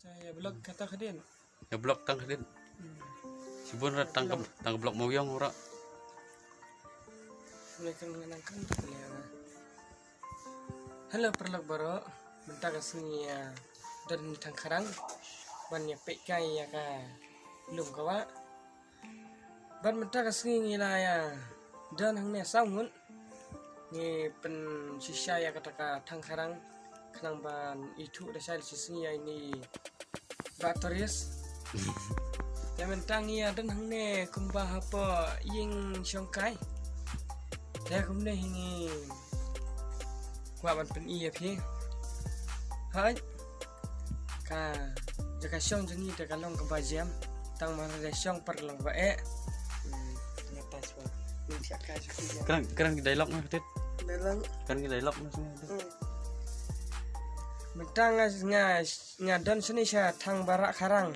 Saya blog kata kedin. Ya blok tang kedin. Sibun ra tang blok mau yang ora. Mereka mengenangkan kalian. Halo perlok baro, bentar kesini dan tangkarang, banyak pekai ya ka, belum kawa. Ban bentar kesini lah ya, dan hangnya sangun, ni pen sisa ya kata ka tangkarang, kenang ban itu dah saya sisi ya ini bateris. Ya mentang ya dan hangnya kumbah apa yang syongkai. Saya kemudian ini kuat pen iya pi. Hai. Ka jaka syong jeni de kalong ke bajam tang mana de syong per long ba e. Ternyata semua. Ni siap ka juga. Kan dialog mah tit. Dalam Kan dialog mah semua. mentang ngadon sini saya tang barak karang.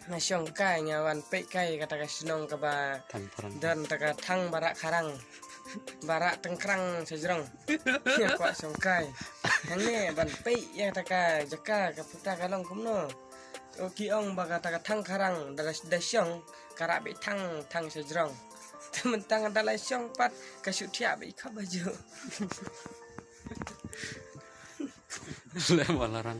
Nga syong kai nyawan pe kai kata ka sinong ka ba Tang perang. dan taka tang barak karang. Barak tengkrang sejrong. Ya kuat songkai. Yang ni ban pei ya taka jaka kaputa kalong kumno. Oki ong baga taka tang karang dalas dasyong karak be tang sejrong. Tementang dalas syong pat kasut tiap be ka baju. Lema larang.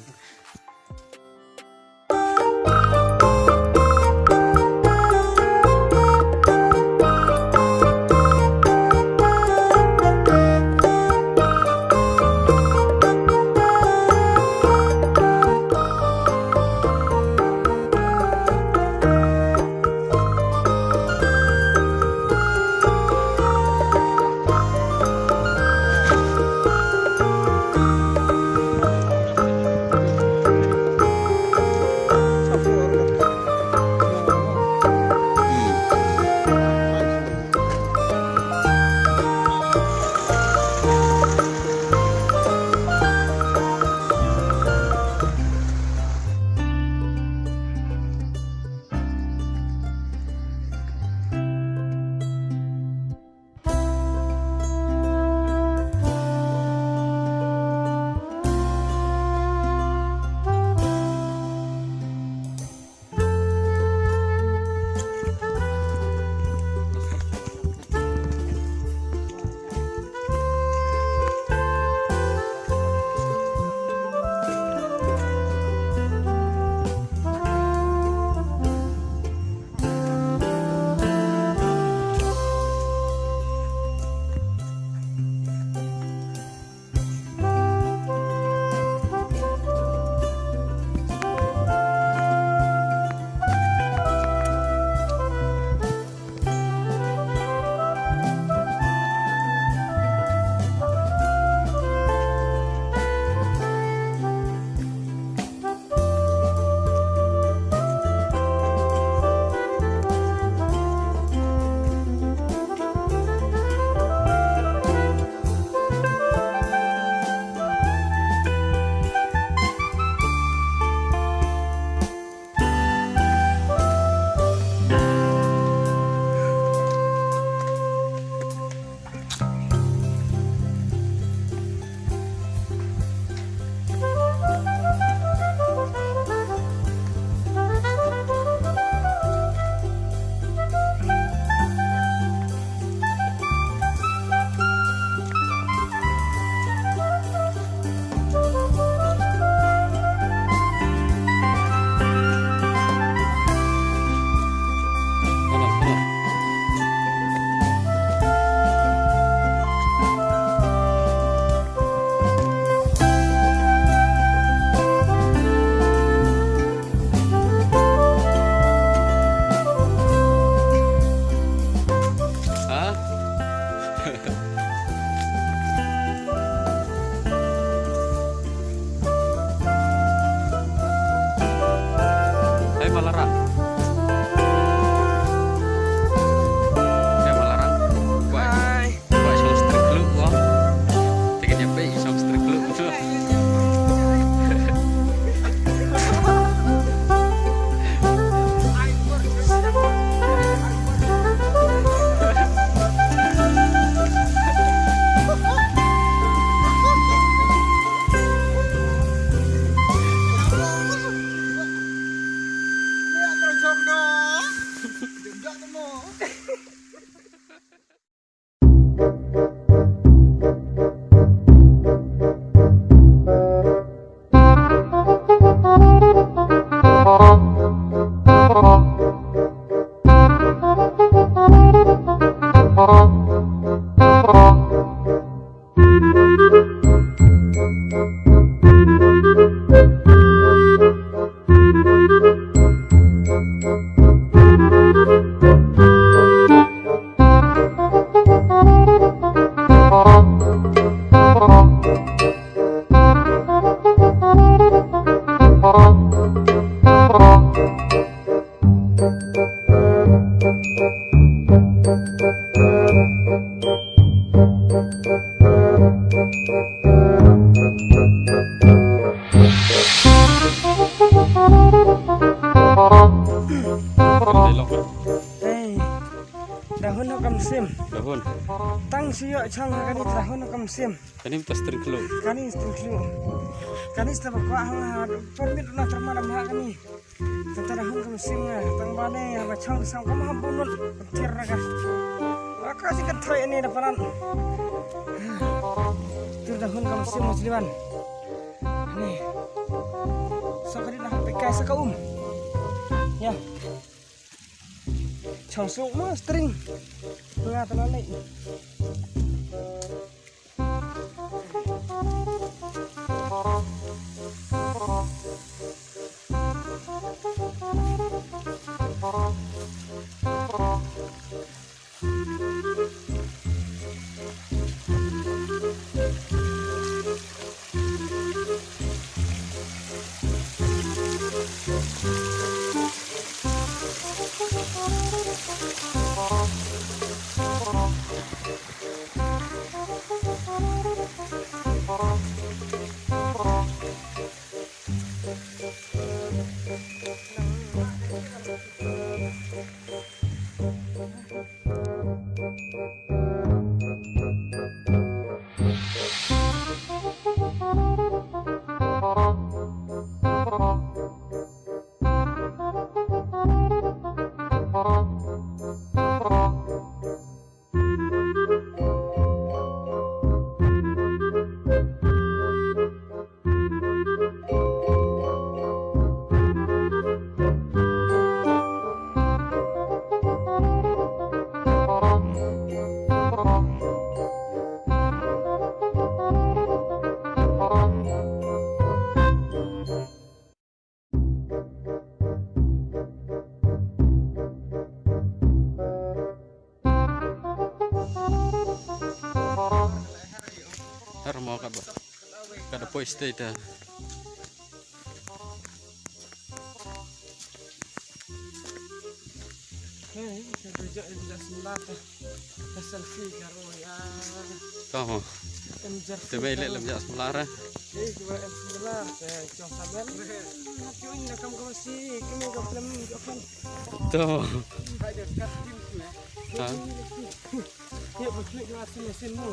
Dahun nakam sim. Dahun. Tang siyo chang kani dahun nakam sim. Kani tas terkelu. Kani istilklu. Kani istabak ko ang permit na termana maha kani. Tentara dahun kam sim nga. Tang bane ba chang sam kam habunul. Tira ka. Maka sih kan try ini depanan. Tur dahun kam sim musliman. Nih. Sakari dah pekai sakaum. Ya. Chong suk mo string. Nga tanalay. Har mau ka ba? Kada po stay ta. Kerja di sebelah selfie karo ya. Kau. Tebe ile lem jas melara. Coba sebelah cong saben. Hati ini nakam kau si kami kau film kau. Tuh. Ada kat tim tu. Ha. Ya betul masih mesinmu.